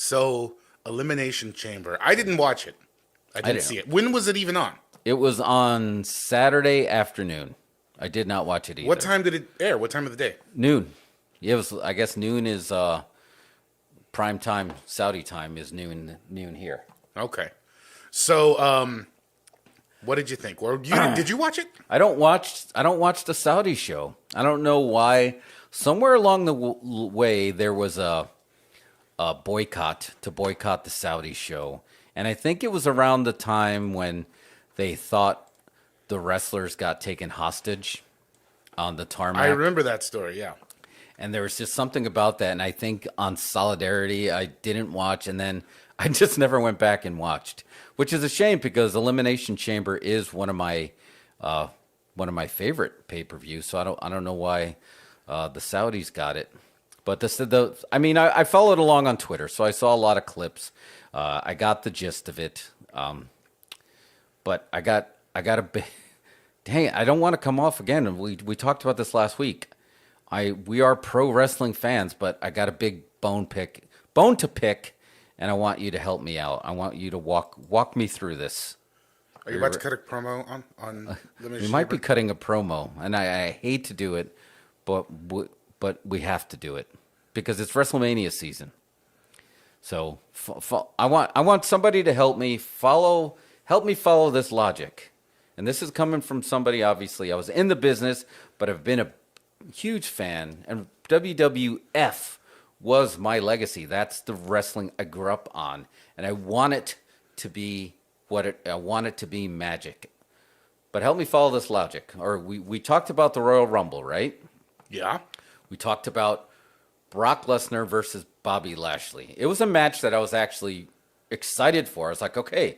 So, Elimination Chamber. I didn't watch it. I didn't see it. When was it even on? It was on Saturday afternoon. I did not watch it either. What time did it air? What time of the day? Noon. It was. I guess noon is prime time. Saudi time is noon here. Okay. So, what did you think? Or did you watch it? I don't watch the Saudi show. I don't know why. Somewhere along the way, there was a boycott to boycott the Saudi show, and I think it was around the time when they thought the wrestlers got taken hostage on the tarmac. I remember that story. Yeah. And there was just something about that, and I think on Solidarity, I didn't watch, and then I just never went back and watched, which is a shame because Elimination Chamber is one of my favorite pay-per-views. So I don't know why the Saudis got it, but I followed along on Twitter, so I saw a lot of clips. I got the gist of it, but I got a bit. Dang it, I don't want to come off again. We talked about this last week. We are pro wrestling fans, but I got a big bone to pick. And I want you to help me out. I want you to walk me through this. Are you about to cut a promo on We might be cutting a promo, and I hate to do it, but we have to do it because it's WrestleMania season. So I want somebody to help me follow this logic. And this is coming from somebody, obviously. I was in the business, but I've been a huge fan, and WWF was my legacy. That's the wrestling I grew up on, and I want it to be I want it to be magic. But help me follow this logic. Or we talked about the Royal Rumble, right? Yeah. We talked about Brock Lesnar versus Bobby Lashley. It was a match that I was actually excited for. I was like, okay,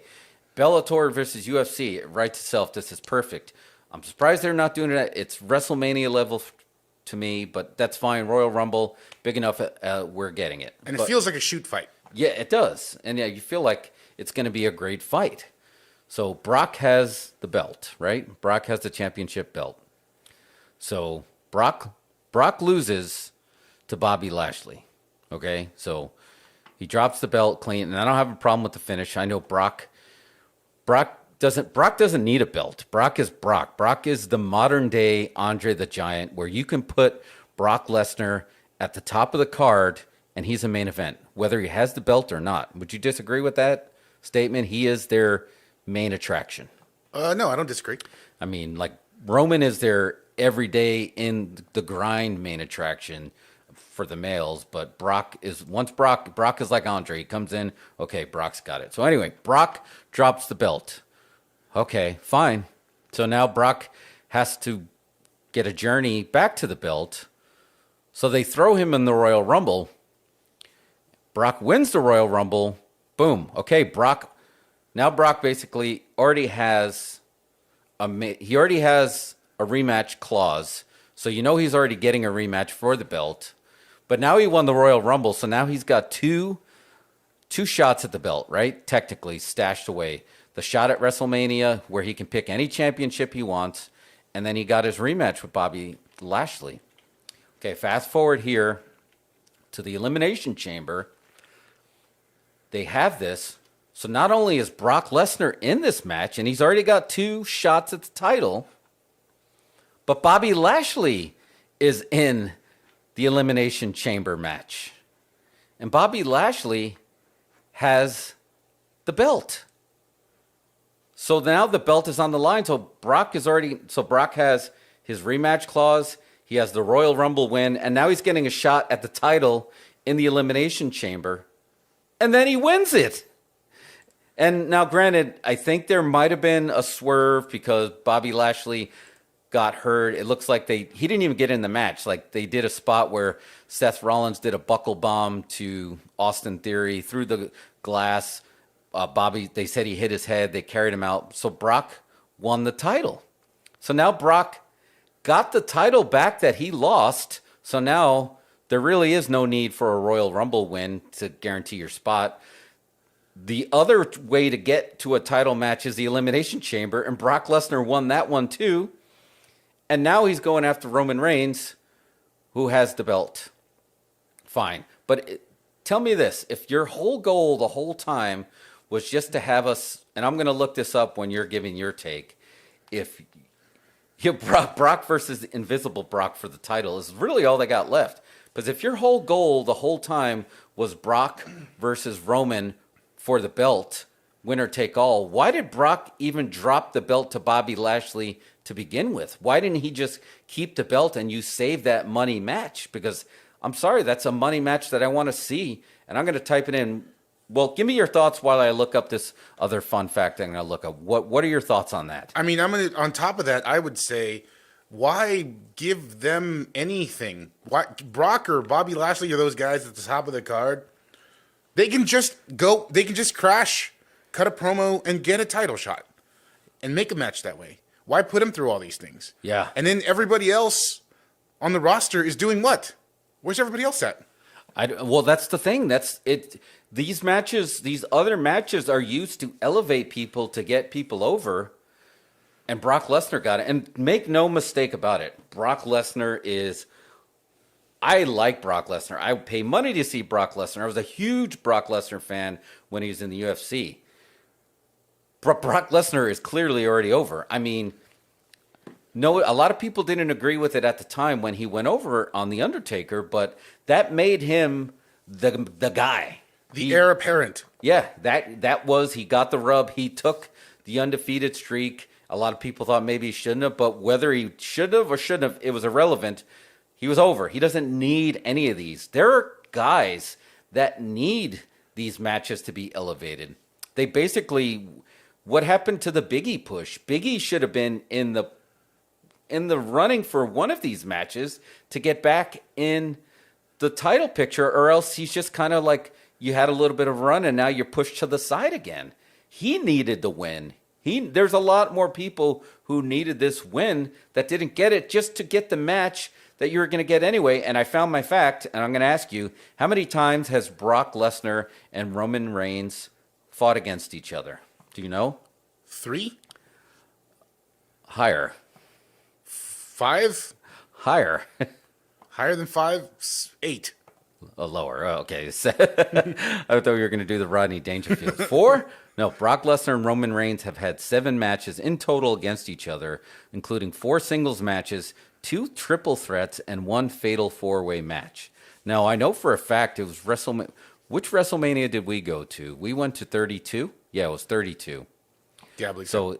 Bellator versus UFC, right to self. This is perfect. I'm surprised they're not doing it. It's WrestleMania level to me, but that's fine. Royal Rumble, big enough, we're getting it. And it feels like a shoot fight. Yeah, it does. And yeah, you feel like it's going to be a great fight. So Brock has the belt, right? Brock has the championship belt. So Brock loses to Bobby Lashley. Okay? So he drops the belt clean, and I don't have a problem with the finish. I know Brock doesn't need a belt. Brock is Brock. Brock is the modern day Andre the Giant, where you can put Brock Lesnar at the top of the card and he's a main event, whether he has the belt or not. Would you disagree with that statement? He is their main attraction. No, I don't disagree. I mean, like Roman is their everyday in the grind main attraction for the males, but Brock is like Andre. He comes in, okay, Brock's got it. So anyway, Brock drops the belt. Okay, fine. So now Brock has to get a journey back to the belt. So they throw him in the Royal Rumble. Brock wins the Royal Rumble. Boom. Okay, Brock basically already has a rematch clause. So you know he's already getting a rematch for the belt. But now he won the Royal Rumble, so now he's got two shots at the belt, right? Technically stashed away. The shot at WrestleMania where he can pick any championship he wants, and then he got his rematch with Bobby Lashley. Okay, fast forward here to the Elimination Chamber. They have this. So not only is Brock Lesnar in this match, and he's already got 2 shots at the title, but Bobby Lashley is in the Elimination Chamber match. And Bobby Lashley has the belt. So now the belt is on the line. So Brock has his rematch clause. He has the Royal Rumble win. And now he's getting a shot at the title in the Elimination Chamber. And then he wins it. And now, granted, I think there might have been a swerve because Bobby Lashley got hurt. It looks like he didn't even get in the match. Like they did a spot where Seth Rollins did a buckle bomb to Austin Theory through the glass. Bobby, they said he hit his head. They carried him out. So Brock won the title. So now Brock got the title back that he lost. So now there really is no need for a Royal Rumble win to guarantee your spot. The other way to get to a title match is the Elimination Chamber, and Brock Lesnar won that one too. And now he's going after Roman Reigns, who has the belt. Fine. But tell me this: if your whole goal the whole time was just to have us, and I'm going to look this up when you're giving your take, if Brock versus Invisible Brock for the title is really all they got left. Because if your whole goal the whole time was Brock versus Roman for the belt, winner take all, why did Brock even drop the belt to Bobby Lashley to begin with? Why didn't he just keep the belt and you save that money match? Because I'm sorry, that's a money match that I want to see. And I'm going to type it in. Well, give me your thoughts while I look up this other fun fact I'm going to look up. What are your thoughts on that? I mean, on top of that, I would say, why give them anything? Why Brock or Bobby Lashley are those guys at the top of the card? They can just go. They can just crash, cut a promo, and get a title shot, and make a match that way. Why put them through all these things? Yeah. And then everybody else on the roster is doing what? Where's everybody else at? Well, that's the thing. That's it. These matches, these other matches are used to elevate people, to get people over. And Brock Lesnar got it. And make no mistake about it. Brock Lesnar is... I like Brock Lesnar. I would pay money to see Brock Lesnar. I was a huge Brock Lesnar fan when he was in the UFC. Brock Lesnar is clearly already over. I mean, no, a lot of people didn't agree with it at the time when he went over on The Undertaker, but that made him the guy. The heir apparent. Yeah, that was, he got the rub. He took the undefeated streak. A lot of people thought maybe he shouldn't have, but whether he should have or shouldn't have, it was irrelevant. He was over. He doesn't need any of these. There are guys that need these matches to be elevated. They basically, what happened to the Biggie push? Biggie should have been in the running for one of these matches to get back in the title picture, or else he's just kind of like, you had a little bit of run and now you're pushed to the side again. He needed the win. There's a lot more people who needed this win that didn't get it just to get the match that you were going to get anyway. And I found my fact, and I'm going to ask you, how many times has Brock Lesnar and Roman Reigns fought against each other? Do you know? 3? Higher. 5? Higher. Higher than 5? 8. Lower. Oh, okay. I thought we were going to do the Rodney Dangerfield. 4? No, Brock Lesnar and Roman Reigns have had 7 matches in total against each other, including 4 singles matches, 2 triple threats, and 1 fatal 4-way match. Now, I know for a fact it was WrestleMania. Which WrestleMania did we go to? We went to 32? Yeah, it was 32. Yeah, I believe so.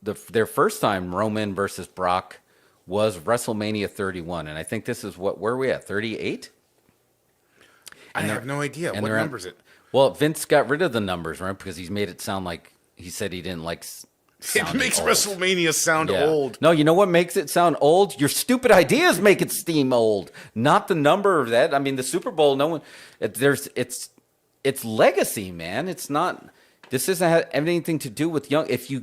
Their first time, Roman versus Brock, was WrestleMania 31. And I think this is where are we at? 38? I have no idea. What number is it? Well, Vince got rid of the numbers, right? Because he's made it sound like he said he didn't like. It makes old. WrestleMania sound old. No, you know what makes it sound old? Your stupid ideas make it seem old, not the number of that. I mean, the Super Bowl. No one. It's legacy, man. It's not. This doesn't have anything to do with young. If you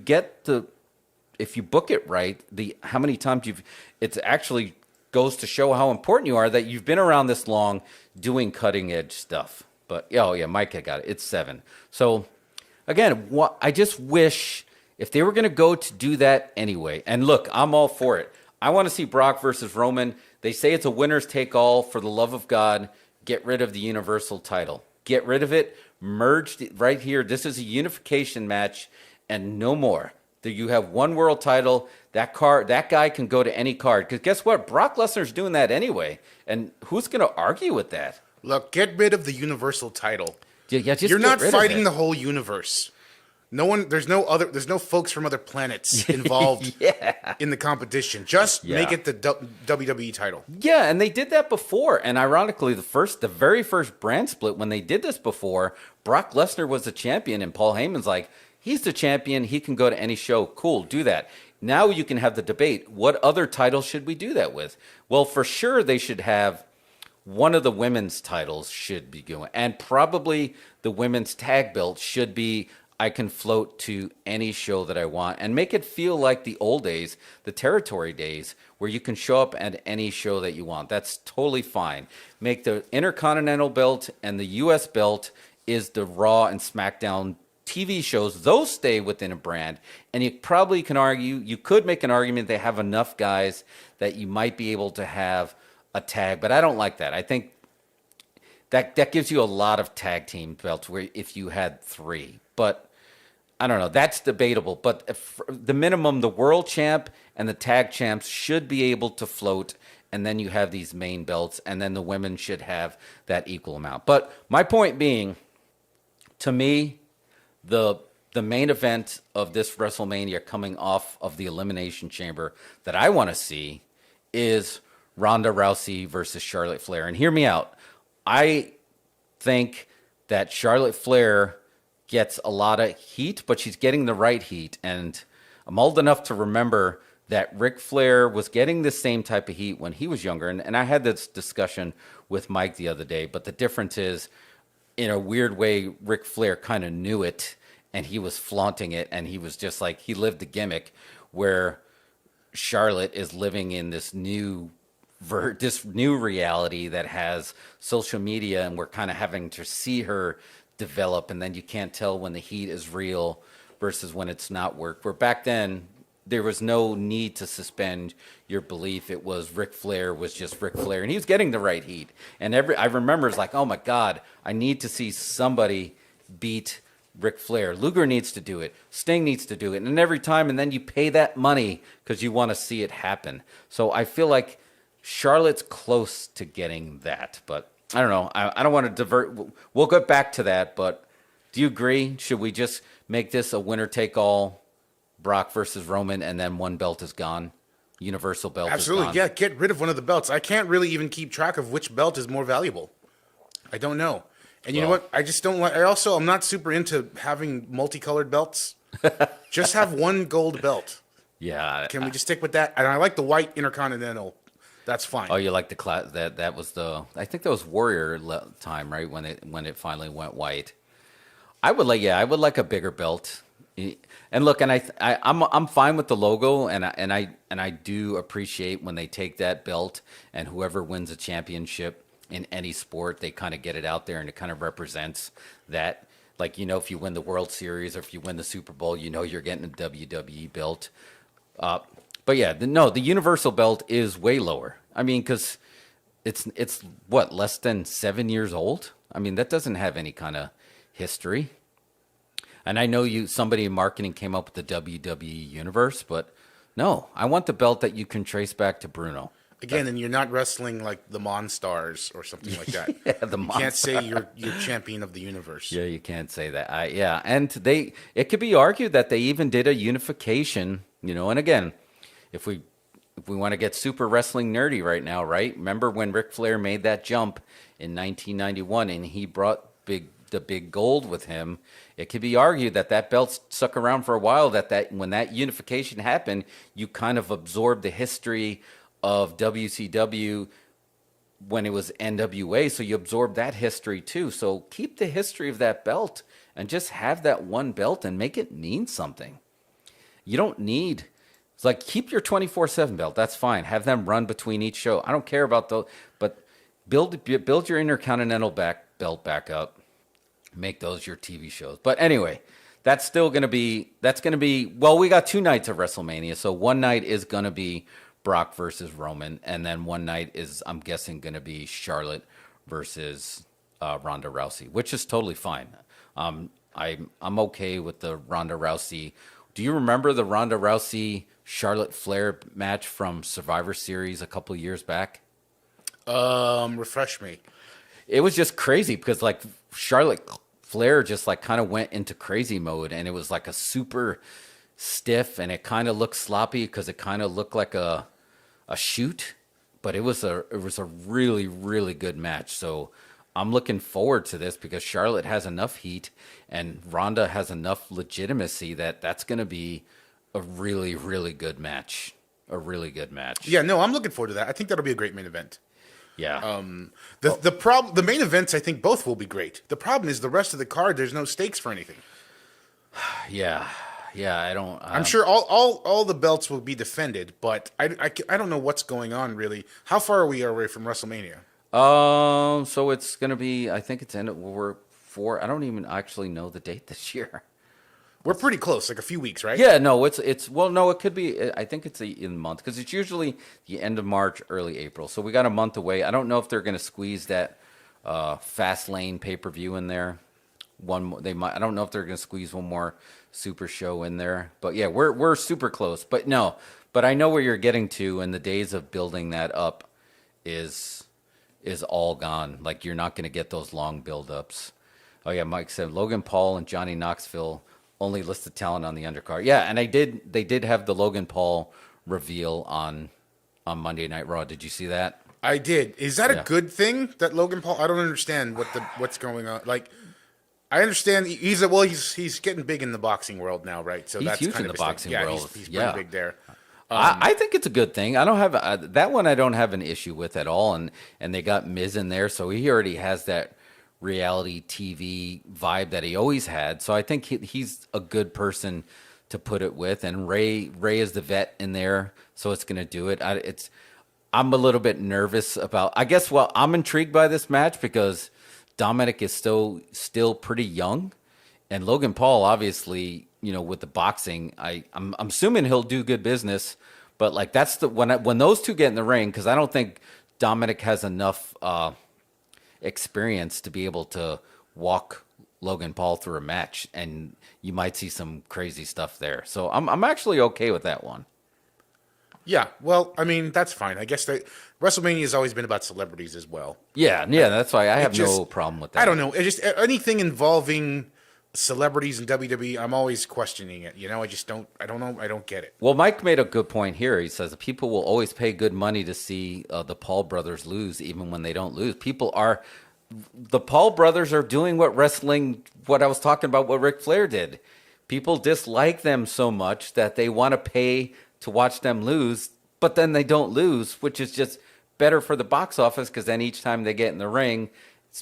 book it right, how many times it's actually goes to show how important you are that you've been around this long doing cutting edge stuff. But Mike, I got it. It's 7. So again, I just wish if they were going to go to do that anyway. And look, I'm all for it. I want to see Brock versus Roman. They say it's a winner's take all. For the love of God, get rid of the Universal title. Get rid of it. Merge right here. This is a unification match and no more. You have one world title. That guy can go to any card. Because guess what? Brock Lesnar's doing that anyway. And who's going to argue with that? Look, get rid of the Universal title. Yeah, you're not fighting the whole universe. There's no folks from other planets involved in the competition. Just make it the WWE title. Yeah, and they did that before. And ironically, the very first brand split, when they did this before, Brock Lesnar was the champion, and Paul Heyman's like, he's the champion. He can go to any show. Cool, do that. Now you can have the debate. What other title should we do that with? Well, for sure they should have one of the women's titles should be going. And probably the women's tag belt should be, I can float to any show that I want. And make it feel like the old days, the territory days, where you can show up at any show that you want. That's totally fine. Make the Intercontinental belt and the U.S. belt is the Raw and SmackDown TV shows. Those stay within a brand. And you probably can argue, you could make an argument they have enough guys that you might be able to have a tag. But I don't like that. I think that gives you a lot of tag team belts where if you had 3. But I don't know. That's debatable. But the minimum, the world champ and the tag champs should be able to float. And then you have these main belts. And then the women should have that equal amount. But my point being, to me, the main event of this WrestleMania coming off of the Elimination Chamber that I want to see is Ronda Rousey versus Charlotte Flair. And hear me out. I think that Charlotte Flair gets a lot of heat, but she's getting the right heat. And I'm old enough to remember that Ric Flair was getting the same type of heat when he was younger. And I had this discussion with Mike the other day, but the difference is, in a weird way, Ric Flair kind of knew it, and he was flaunting it, and he was just like, he lived the gimmick, where Charlotte is living in this new reality that has social media, and we're kind of having to see her develop, and then you can't tell when the heat is real versus when it's not work. Where back then, there was no need to suspend your belief. It was Ric Flair was just Ric Flair, and he was getting the right heat. And I remember it's like, oh my God, I need to see somebody beat Ric Flair. Luger needs to do it. Sting needs to do it. And every time, and then you pay that money because you want to see it happen. So I feel like Charlotte's close to getting that, but I don't know. I don't want to divert. We'll get back to that, but do you agree? Should we just make this a winner-take-all, Brock versus Roman, and then one belt is gone? Universal belt Absolutely, is gone. yeah. Get rid of one of the belts. I can't really even keep track of which belt is more valuable. I don't know. And you know what? I just don't like. I'm not super into having multicolored belts. Just have one gold belt. Yeah. Can we just stick with that? And I like the white Intercontinental. That's fine. Oh, you like the class? That was the. I think that was Warrior time, right? When it finally went white. I would like a bigger belt. And look, and I'm fine with the logo, and I do appreciate when they take that belt, and whoever wins a championship in any sport, they kind of get it out there, and it kind of represents that. Like, you know, if you win the World Series or if you win the Super Bowl, you know you're getting a WWE belt. But yeah, the Universal belt is way lower. I mean, because it's what, less than 7 years old? I mean, that doesn't have any kind of history. And I know somebody in marketing came up with the WWE Universe, but no, I want the belt that you can trace back to Bruno. Again, and you're not wrestling like the Monstars or something like that. Yeah, you can't say you're champion of the universe. Yeah, you can't say that. And it could be argued that they even did a unification, you know. And again, if we want to get super wrestling nerdy right now, right? Remember when Ric Flair made that jump in 1991 and he brought the big gold with him? It could be argued that belt stuck around for a while, that when that unification happened, you kind of absorbed the history of WCW when it was NWA, so you absorb that history too. So keep the history of that belt and just have that one belt and make it mean something. You don't need... It's like, keep your 24/7 belt. That's fine. Have them run between each show. I don't care about those, but build your Intercontinental belt back up. Make those your TV shows. But anyway, that's going to be, well, we got 2 nights of WrestleMania. So one night is going to be Brock versus Roman. And then one night is, I'm guessing, going to be Charlotte versus Ronda Rousey, which is totally fine. I'm okay with the Ronda Rousey. Do you remember the Ronda Rousey Charlotte Flair match from Survivor Series a couple years back? Refresh me. It was just crazy because like Charlotte Flair just like kind of went into crazy mode, and it was like a super stiff, and it kind of looked sloppy because it kind of looked like a shoot, but it was a really, really good match. So I'm looking forward to this because Charlotte has enough heat and Ronda has enough legitimacy that's going to be a really, really good match. A really good match. Yeah, no, I'm looking forward to that. I think that'll be a great main event. Yeah. The main events, I think both will be great. The problem is the rest of the card, there's no stakes for anything. Yeah. I don't. I'm sure all the belts will be defended, but I don't know what's going on really. How far are we away from WrestleMania? So it's gonna be. I think it's we're 4. I don't even actually know the date this year. We're pretty close, like a few weeks, right? Yeah, no, it's well, no, it could be. I think it's in a month because it's usually the end of March, early April. So we got a month away. I don't know if they're going to squeeze that Fast Lane pay-per-view in there. They might. I don't know if they're going to squeeze one more Super Show in there, but yeah, we're super close. But no, but I know where you're getting to, and the days of building that up is all gone. Like you're not going to get those long build-ups. Oh yeah, Mike said Logan Paul and Johnny Knoxville only listed talent on the undercard. Yeah, and they did have the Logan Paul reveal on Monday Night Raw. Did you see that? I did. Is that a good thing that Logan Paul? I don't understand what's going on. Like, I understand he's getting big in the boxing world now, right? So He's that's huge kind in of the boxing world. He's pretty big there. I think it's a good thing. I don't have that one. I don't have an issue with at all. And they got Miz in there, so he already has that reality TV vibe that he always had. So I think he's a good person to put it with. And Ray is the vet in there, so it's going to do it. I'm a little bit nervous about. I guess. Well, I'm intrigued by this match because Dominic is still pretty young, and Logan Paul, obviously, with the boxing, I'm assuming he'll do good business. But like that's when those two get in the ring, because I don't think Dominic has enough experience to be able to walk Logan Paul through a match, and you might see some crazy stuff there. So I'm actually okay with that one. Yeah, well, I mean, that's fine. I guess WrestleMania has always been about celebrities as well. Yeah, that's why I have no problem with that. I don't know. It just anything involving celebrities in WWE, I'm always questioning it. I just don't. I don't know. I don't get it. Well, Mike made a good point here. He says people will always pay good money to see the Paul brothers lose, even when they don't lose. The Paul brothers are doing what I was talking about, what Ric Flair did. People dislike them so much that they want to pay to watch them lose, but then they don't lose, which is just better for the box office because then each time they get in the ring,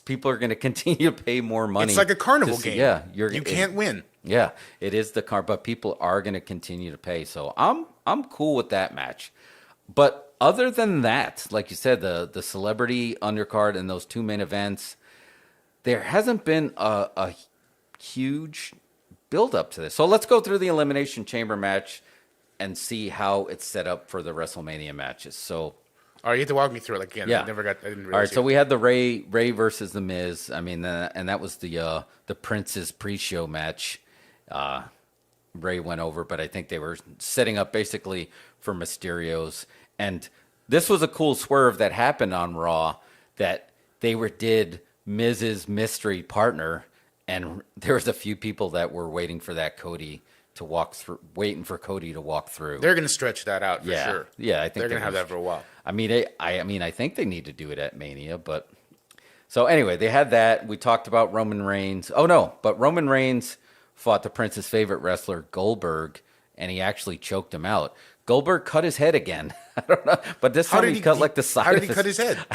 people are going to continue to pay more money. It's like a carnival game. Yeah, you can't win. Yeah, it is but people are going to continue to pay. So I'm cool with that match. But other than that, like you said, the celebrity undercard and those two main events, there hasn't been a huge build up to this. So let's go through the Elimination Chamber match and see how it's set up for the WrestleMania matches. So, all right, you have to walk me through it again. Yeah. I didn't really all right, see so it. we had the Ray versus the Miz. I mean, and that was the Prince's pre-show match. Ray went over, but I think they were setting up basically for Mysterio's. And this was a cool swerve that happened on Raw that they did Miz's mystery partner, and there was a few people that were waiting for that Cody to walk through, waiting for Cody to walk through. They're going to stretch that out for sure. Yeah, I think they're going to have that for a while. I mean, I think they need to do it at Mania, but so anyway, they had that. We talked about Roman Reigns. Oh no, but Roman Reigns fought the Prince's favorite wrestler Goldberg, and he actually choked him out. Goldberg cut his head again. I don't know, but this time he cut like the side. How did he cut his head?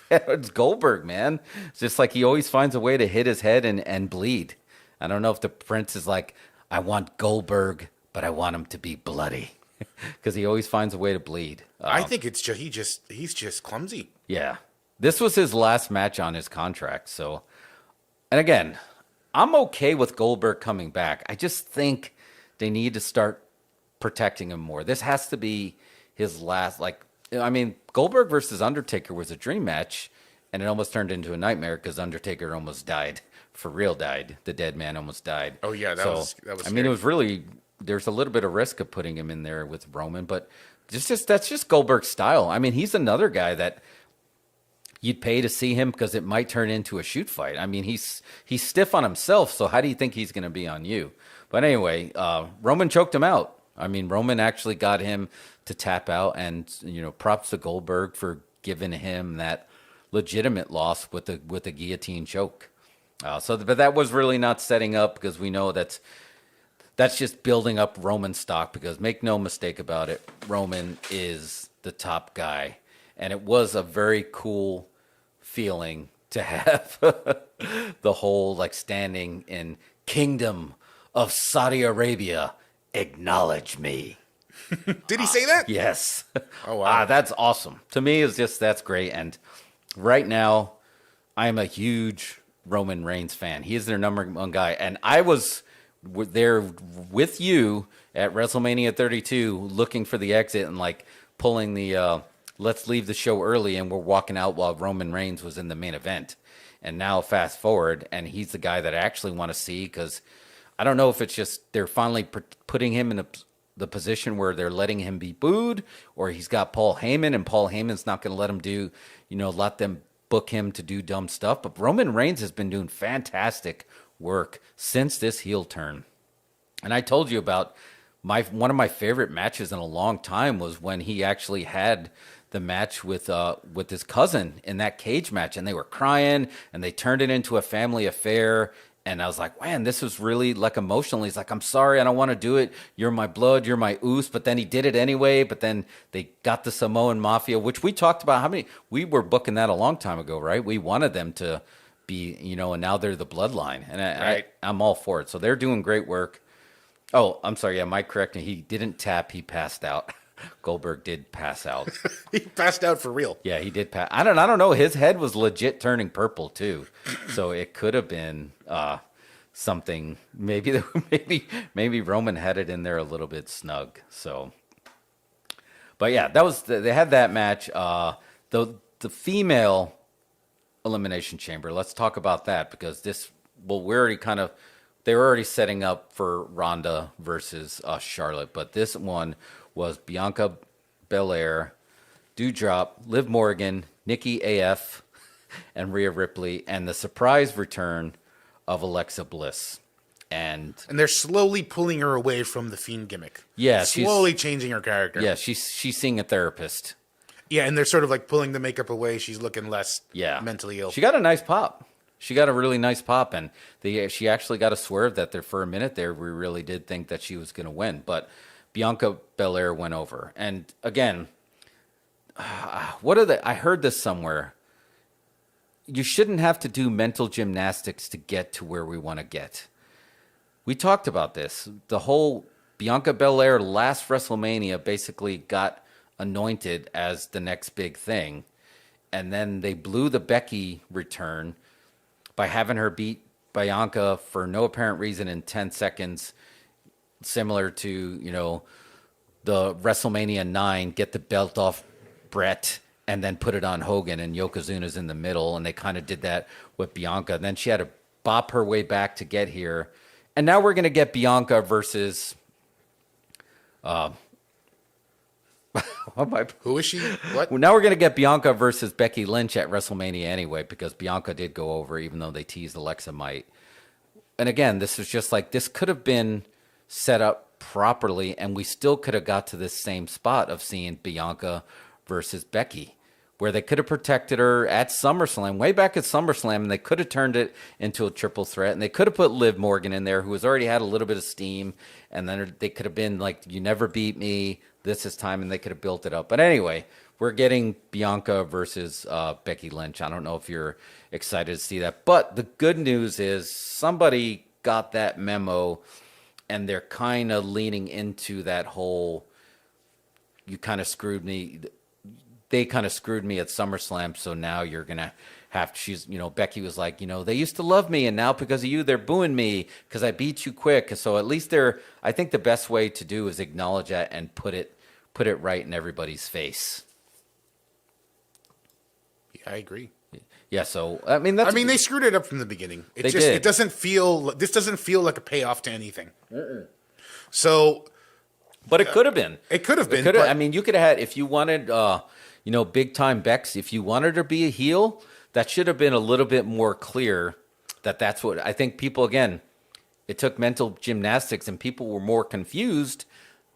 It's Goldberg, man. It's just like he always finds a way to hit his head and bleed. I don't know if the Prince is like, I want Goldberg, but I want him to be bloody, because he always finds a way to bleed. I think it's just he's just clumsy. Yeah, this was his last match on his contract. So, and again, I'm okay with Goldberg coming back. I just think they need to start protecting him more. This has to be his last. Goldberg versus Undertaker was a dream match, and it almost turned into a nightmare because Undertaker almost died. For real died. The dead man almost died. Oh yeah, that was I mean, it was really, there's a little bit of risk of putting him in there with Roman, but that's just Goldberg's style. I mean, he's another guy that you'd pay to see him because it might turn into a shoot fight. I mean, he's stiff on himself, so how do you think he's going to be on you? But anyway, Roman choked him out. I mean, Roman actually got him to tap out, and props to Goldberg for giving him that legitimate loss with the guillotine choke. But that was really not setting up, because we know that's just building up Roman stock, because make no mistake about it, Roman is the top guy. And it was a very cool feeling to have the whole standing in Kingdom of Saudi Arabia, acknowledge me. Did he say that? Yes. Oh, wow. That's awesome. To me, that's great. And right now, I'm a huge Roman Reigns fan. He is their number one guy. And I was there with you at WrestleMania 32 looking for the exit and pulling the let's leave the show early, and we're walking out while Roman Reigns was in the main event. And now fast forward, and he's the guy that I actually want to see, because I don't know if it's just they're finally putting him in the position where they're letting him be booed, or he's got Paul Heyman, and Paul Heyman's not going to let him do, let them book him to do dumb stuff. But Roman Reigns has been doing fantastic work since this heel turn. And I told you about one of my favorite matches in a long time was when he actually had the match with his cousin in that cage match, and they were crying, and they turned it into a family affair. And I was like, man, this was really like emotional. He's like, I'm sorry, I don't want to do it. You're my blood, you're my oos. But then he did it anyway. But then they got the Samoan Mafia, which we talked about we were booking that a long time ago, right? We wanted them to be, and now they're the bloodline. And Right. I'm all for it. So they're doing great work. Oh, I'm sorry. Yeah, Mike corrected me. He didn't tap. He passed out. Goldberg did pass out. He passed out for real. Yeah, he did pass. I don't know. His head was legit turning purple too, so it could have been something. Maybe Roman had it in there a little bit snug. So, but yeah, they had that match. The female Elimination Chamber. Let's talk about that, because they were already setting up for Ronda versus Charlotte, but this one was Bianca Belair, Doudrop, Liv Morgan, Nikki AF, and Rhea Ripley, and the surprise return of Alexa Bliss. And they're slowly pulling her away from the Fiend gimmick. Yeah, slowly changing her character. Yeah, she's seeing a therapist. Yeah, and they're sort of like pulling the makeup away. She's looking less mentally ill. She got a nice pop. She got a really nice pop, and she actually got a swerve that there for a minute there. We really did think that she was going to win, but Bianca Belair went over. And again, I heard this somewhere. You shouldn't have to do mental gymnastics to get to where we want to get. We talked about this. The whole Bianca Belair last WrestleMania basically got anointed as the next big thing. And then they blew the Becky return by having her beat Bianca for no apparent reason in 10 seconds, similar to, the WrestleMania 9, get the belt off Brett and then put it on Hogan, and Yokozuna's in the middle, and they kind of did that with Bianca. And then she had to bop her way back to get here. And now we're going to get Bianca versus... Who is she? What? Well, now we're going to get Bianca versus Becky Lynch at WrestleMania anyway, because Bianca did go over, even though they teased Alexa might. And again, this is just like, this could have been set up properly, and we still could have got to this same spot of seeing Bianca versus Becky, where they could have protected her at SummerSlam, way back at SummerSlam, and they could have turned it into a triple threat, and they could have put Liv Morgan in there, who has already had a little bit of steam, and then they could have been like, you never beat me, this is time, and they could have built it up. But anyway, we're getting Bianca versus Becky Lynch. I don't know if you're excited to see that, but the good news is somebody got that memo, and they're kind of leaning into that whole, you kind of screwed me. They kind of screwed me at SummerSlam, so now you're going to have to, Becky was like, they used to love me, and now because of you, they're booing me because I beat you quick. So at least I think the best way to do is acknowledge that and put it right in everybody's face. Yeah, I agree. Yeah, so, they screwed it up from the beginning. Did. This doesn't feel like a payoff to anything. So. But it could have been. It could have been. You could have had, if you wanted, big time Bex, if you wanted her to be a heel, that should have been a little bit more clear that's what I think people, again, it took mental gymnastics and people were more confused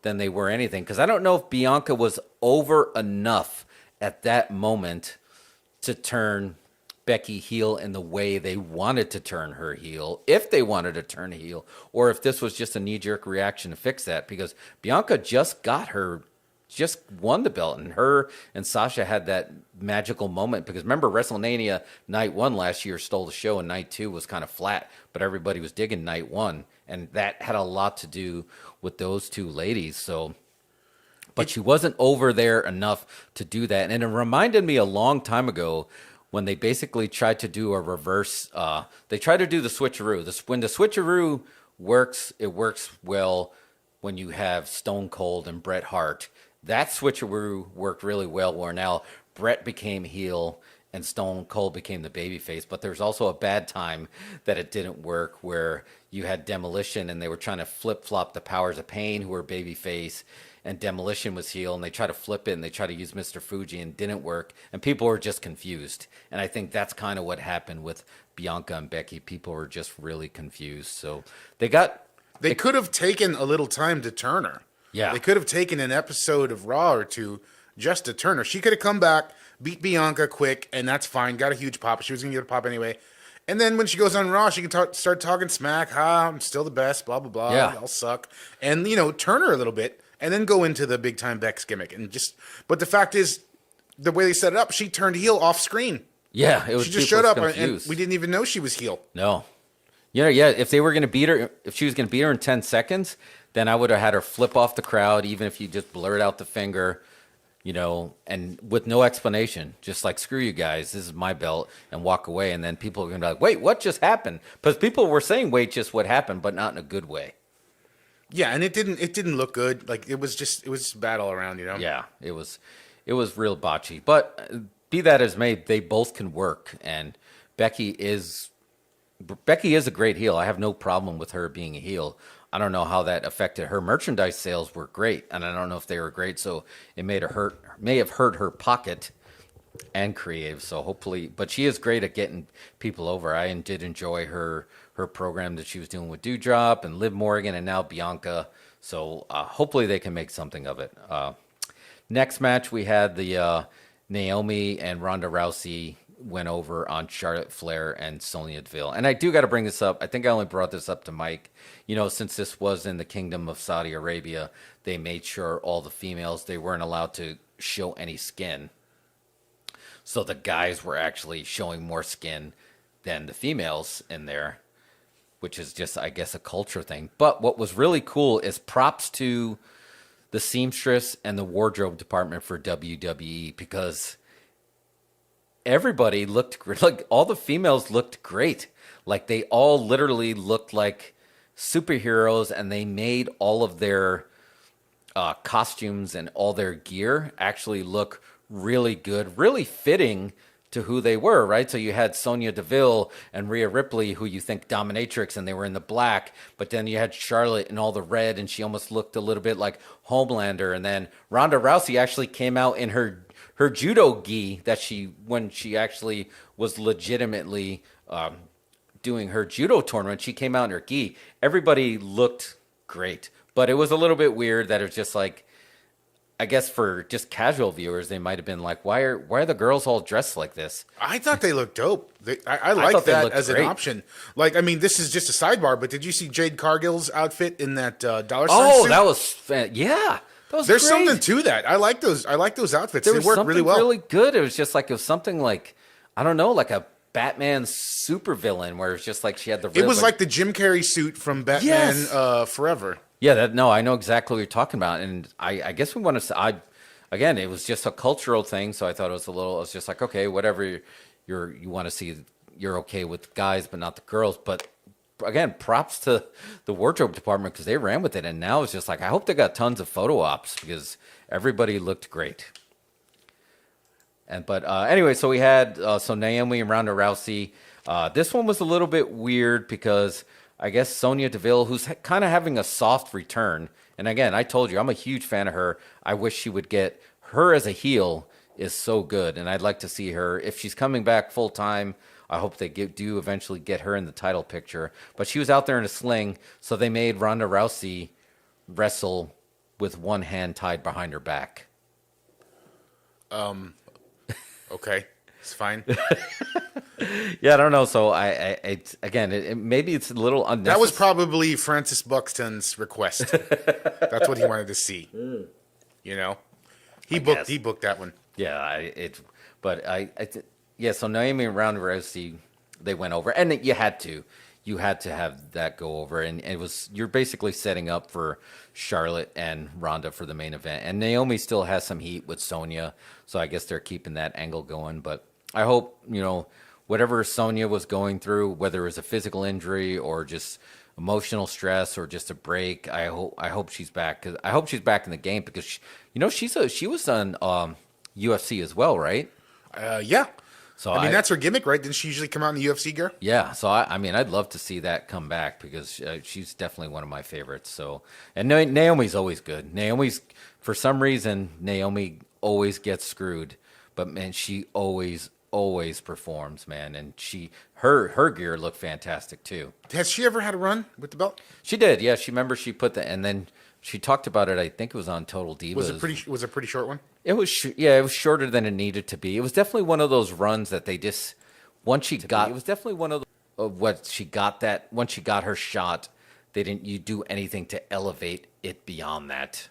than they were anything. Because I don't know if Bianca was over enough at that moment to turn Becky heel in the way they wanted to turn her heel, if they wanted to turn a heel, or if this was just a knee-jerk reaction to fix that, because Bianca just won the belt, and her and Sasha had that magical moment, because remember, WrestleMania night 1 last year stole the show, and night 2 was kind of flat, but everybody was digging night 1, and that had a lot to do with those two ladies. So, but she wasn't over there enough to do that, and it reminded me a long time ago when they basically tried to do a reverse, they tried to do the switcheroo. When the switcheroo works, it works well when you have Stone Cold and Bret Hart. that switcheroo worked really well, where now Brett became heel and Stone Cold became the babyface. But there's also a bad time that it didn't work, where you had Demolition and they were trying to flip flop the Powers of Pain, who were babyface, and Demolition was heel, and they tried to flip it and they tried to use Mr. Fuji and didn't work, and people were just confused. And I think that's kind of what happened with Bianca and Becky. People were just really confused. So they could have taken a little time to turn her. Yeah. They could have taken an episode of Raw or two just to turn her. She could have come back, beat Bianca quick, and that's fine. Got a huge pop. She was going to get a pop anyway. And then when she goes on Raw, she can start talking smack. I'm still the best, blah, blah, blah. Yeah. I'll suck. And, turn her a little bit, and then go into the big-time Bex gimmick. But the fact is, the way they set it up, she turned heel off screen. Yeah, it was. She just showed up, and we didn't even know she was heel. No. Yeah, if they were going to beat her, if she was going to beat her in 10 seconds, then I would have had her flip off the crowd, even if you just blurred out the finger, and with no explanation, just like, screw you guys, this is my belt, and walk away. And then people are going to be like, wait, what just happened? Because people were saying, wait, just what happened, but not in a good way. Yeah, and it didn't look good. Like, it was bad all around, Yeah, it was real botchy. But be that as may, they both can work, and Becky is a great heel. I have no problem with her being a heel. I don't know how that affected her merchandise sales. Were great, and I don't know if they were great, so it may have hurt her pocket and creative. So hopefully, but she is great at getting people over. I did enjoy her program that she was doing with Doudrop and Liv Morgan and now Bianca. So hopefully they can make something of it. Next match, we had the Naomi and Ronda Rousey went over on Charlotte Flair and Sonya Deville. And I do got to bring this up. I think I only brought this up to Mike. Since this was in the Kingdom of Saudi Arabia, they made sure all the females, they weren't allowed to show any skin. So the guys were actually showing more skin than the females in there, which is just, I guess, a culture thing. But what was really cool is props to the seamstress and the wardrobe department for WWE, because everybody looked great. Like, all the females looked great. Like, they all literally looked like superheroes, and they made all of their costumes and all their gear actually look really good, really fitting to who they were, right? So you had Sonya Deville and Rhea Ripley, who you think dominatrix, and they were in the black, but then you had Charlotte in all the red, and she almost looked a little bit like Homelander. And then Ronda Rousey actually came out in her judo gi that when she actually was legitimately doing her judo tournament, she came out in her gi. Everybody looked great, but it was a little bit weird that it was just like, I guess for just casual viewers, they might have been like, why are the girls all dressed like this? I thought they looked dope. I like that as great. an option. Like, I mean, this is just a sidebar, but did you see Jade Cargill's outfit in that dollar sign suit? That was yeah. There's great. Something to that. I like those outfits. They work really well. Really good. It was just like, it was something like, I don't know, like a Batman supervillain, where it's just like she had the. It was like the Jim Carrey suit from Batman Forever. Yeah, I know exactly what you're talking about, and I guess we want to. Again, it was just a cultural thing, so I thought it was just like, okay, whatever you want to see, you're okay with guys, but not the girls. But again, props to the wardrobe department, because they ran with it, and now it's just like, I hope they got tons of photo ops, because everybody looked great. But anyway, so we had Naomi and Ronda Rousey. This one was a little bit weird, because I guess Sonya Deville, who's kind of having a soft return. And again, I told you, I'm a huge fan of her. I wish she would get her as a heel is so good. And I'd like to see her, if she's coming back full time, I hope they do eventually get her in the title picture. But she was out there in a sling, so they made Ronda Rousey wrestle with one hand tied behind her back. Okay, it's fine. Yeah, I don't know. So maybe it's a little unnecessary. That was probably Francis Buxton's request. That's what he wanted to see. He booked that one. Yeah, so Naomi and Ronda Rousey, they went over, and you had to have that go over, and you're basically setting up for Charlotte and Ronda for the main event, and Naomi still has some heat with Sonya, so I guess they're keeping that angle going. But I hope whatever Sonya was going through, whether it was a physical injury or just emotional stress or just a break. I hope she's back, because I hope she's back in the game, because she was on UFC as well, right? Yeah. So I mean, that's her gimmick, right? Didn't she usually come out in the UFC gear? Yeah, so I mean, I'd love to see that come back, because she's definitely one of my favorites. So, and Naomi's always good. For some reason, Naomi always gets screwed, but man, she always performs, man. And her gear looked fantastic too. Has she ever had a run with the belt? She did, yeah. She put and then she talked about it. I think it was on Total Divas. Was it a pretty short one? It was it was shorter than it needed to be. It was definitely one of those runs that they just once she got. It was definitely one of once she got her shot, they didn't do anything to elevate it beyond that.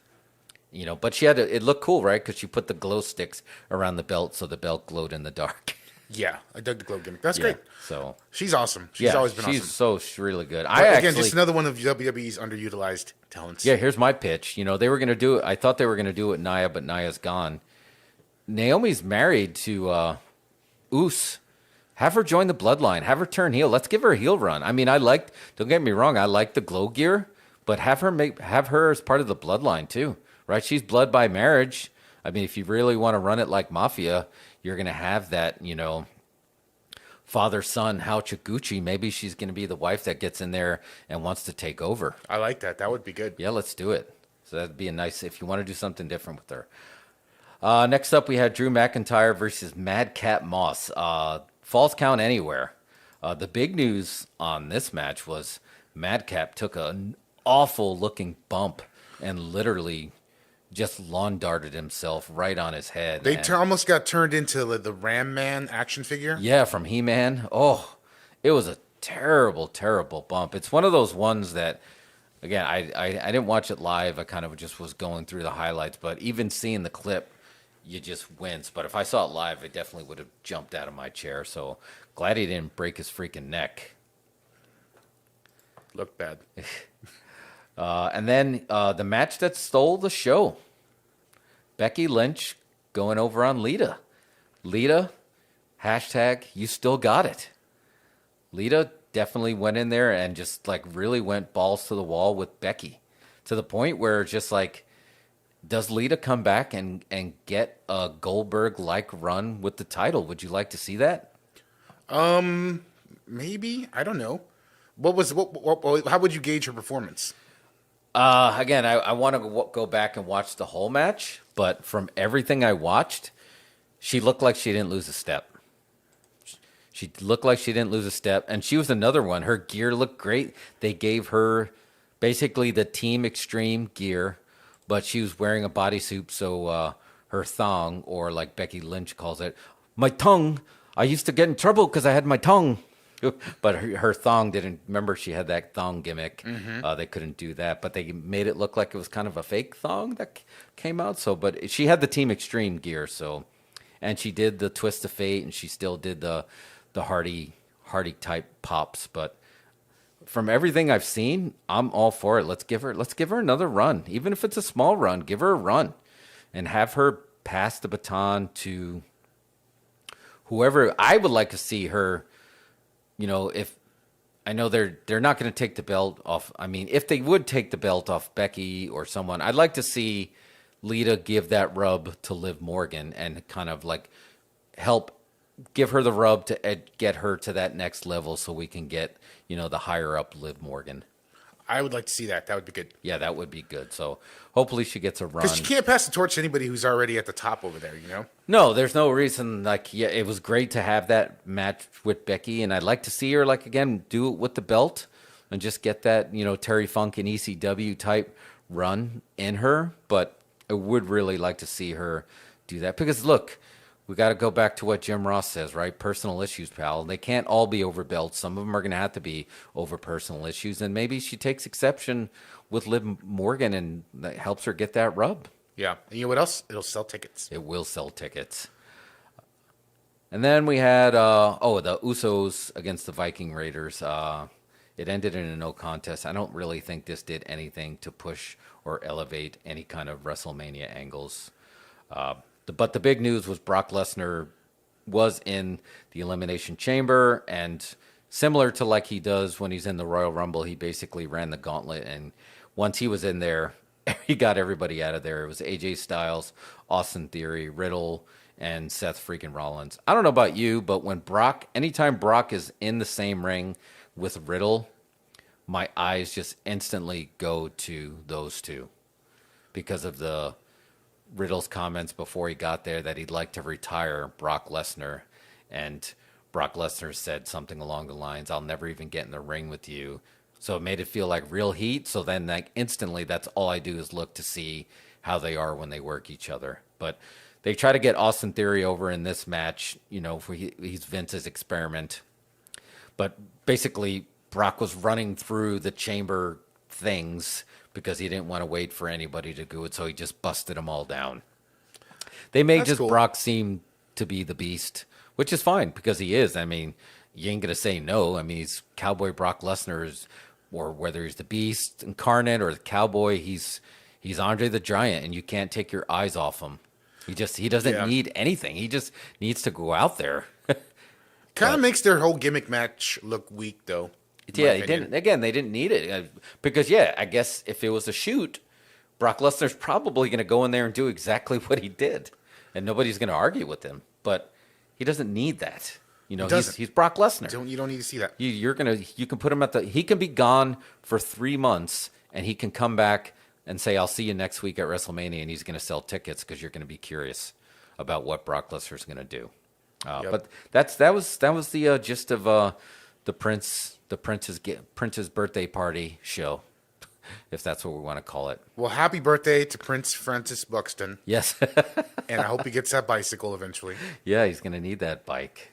But she had it looked cool, right? Because she put the glow sticks around the belt, so the belt glowed in the dark. Yeah, I dug the glow gimmick. That's great. So she's awesome. She's always been awesome. She's really good. Just another one of WWE's underutilized talents. Yeah, here's my pitch. They were going to do it. I thought they were going to do it with Nia, but Nia's gone. Naomi's married to Usos. Have her join the bloodline. Have her turn heel. Let's give her a heel run. I mean, don't get me wrong, I like the glow gear, but have her as part of the bloodline too, right? She's blood by marriage. I mean, if you really want to run it like Mafia, you're going to have that, father-son Hauchaguchi. Maybe she's going to be the wife that gets in there and wants to take over. I like that. That would be good. Yeah, let's do it. So that'd be a nice, if you want to do something different with her. Next up, we had Drew McIntyre versus Madcap Moss. Falls count anywhere. The big news on this match was Madcap took an awful-looking bump and literally just lawn darted himself right on his head. They almost got turned into the Ram Man action figure. Yeah, from He-Man. Oh, it was a terrible, terrible bump. It's one of those ones that, again, I didn't watch it live. I kind of just was going through the highlights, but even seeing the clip, you just wince. But if I saw it live, it definitely would have jumped out of my chair. So glad he didn't break his freaking neck. Looked bad. And then the match that stole the show. Becky Lynch going over on Lita. Lita, hashtag, you still got it. Lita definitely went in there and just really went balls to the wall with Becky. To the point where just does Lita come back and get a Goldberg-like run with the title? Would you like to see that? Maybe. I don't know. How would you gauge her performance? Again, I want to go back and watch the whole match, but from everything I watched, she looked like she didn't lose a step. She looked like she didn't lose a step, and she was another one. Her gear looked great. They gave her basically the Team Extreme gear, but she was wearing a bodysuit, so her thong, or like Becky Lynch calls it, my tongue. I used to get in trouble because I had my tongue. But her thong didn't. Remember, she had that thong gimmick. Mm-hmm. They couldn't do that, but they made it look like it was kind of a fake thong that came out. So, but she had the Team Extreme gear. So, and she did the Twist of Fate, and she still did the Hardy type pops. But from everything I've seen, I'm all for it. Let's give her another run, even if it's a small run. Give her a run, and have her pass the baton to whoever. I would like to see her. If I know they're not going to take the belt off. I mean, if they would take the belt off Becky or someone, I'd like to see Lita give that rub to Liv Morgan and kind of help give her the rub to get her to that next level, so we can get the higher up Liv Morgan. I would like to see that. That would be good. Yeah, that would be good. So hopefully she gets a run. Because you can't pass the torch to anybody who's already at the top over there, No, there's no reason. It was great to have that match with Becky, and I'd like to see her, again, do it with the belt and just get that, Terry Funk and ECW type run in her. But I would really like to see her do that. Because, look, we got to go back to what Jim Ross says, right? Personal issues, pal. They can't all be over belts. Some of them are going to have to be over personal issues. And maybe she takes exception with Liv Morgan, and that helps her get that rub. Yeah. And you know what else? It'll sell tickets. It will sell tickets. And then we had, the Usos against the Viking Raiders. It ended in a no contest. I don't really think this did anything to push or elevate any kind of WrestleMania angles. But the big news was Brock Lesnar was in the Elimination Chamber and similar to like he does when he's in the Royal Rumble. He basically ran the gauntlet, and once he was in there, he got everybody out of there. It was AJ Styles, Austin Theory, Riddle, and Seth freaking Rollins. I don't know about you, but anytime Brock is in the same ring with Riddle, my eyes just instantly go to those two because of the Riddle's comments before he got there that he'd like to retire Brock Lesnar. And Brock Lesnar said something along the lines, "I'll never even get in the ring with you." So it made it feel like real heat. So then like instantly, that's all I do is look to see how they are when they work each other. But they try to get Austin Theory over in this match, for he's Vince's experiment. But basically, Brock was running through the chamber things because he didn't want to wait for anybody to do it, so he just busted them all down. They made That's just cool. Brock seem to be the beast, which is fine because he is. I mean, you ain't going to say no. I mean, he's Cowboy Brock Lesnar, or whether he's the beast incarnate or the cowboy, he's Andre the Giant, and you can't take your eyes off him. He doesn't need anything. He just needs to go out there. Kind of makes their whole gimmick match look weak, though. Yeah, they didn't need it because I guess if it was a shoot, Brock Lesnar's probably going to go in there and do exactly what he did, and nobody's going to argue with him. But he doesn't need that. He's Brock Lesnar. You don't need to see that. You can put him he can be gone for 3 months, and he can come back and say, "I'll see you next week at WrestleMania," and he's going to sell tickets because you're going to be curious about what Brock Lesnar's going to do. But that was the gist of the Prince's birthday party show, if that's what we want to call it. Well, happy birthday to Prince Francis Buxton. Yes. And I hope he gets that bicycle eventually. Yeah, he's going to need that bike.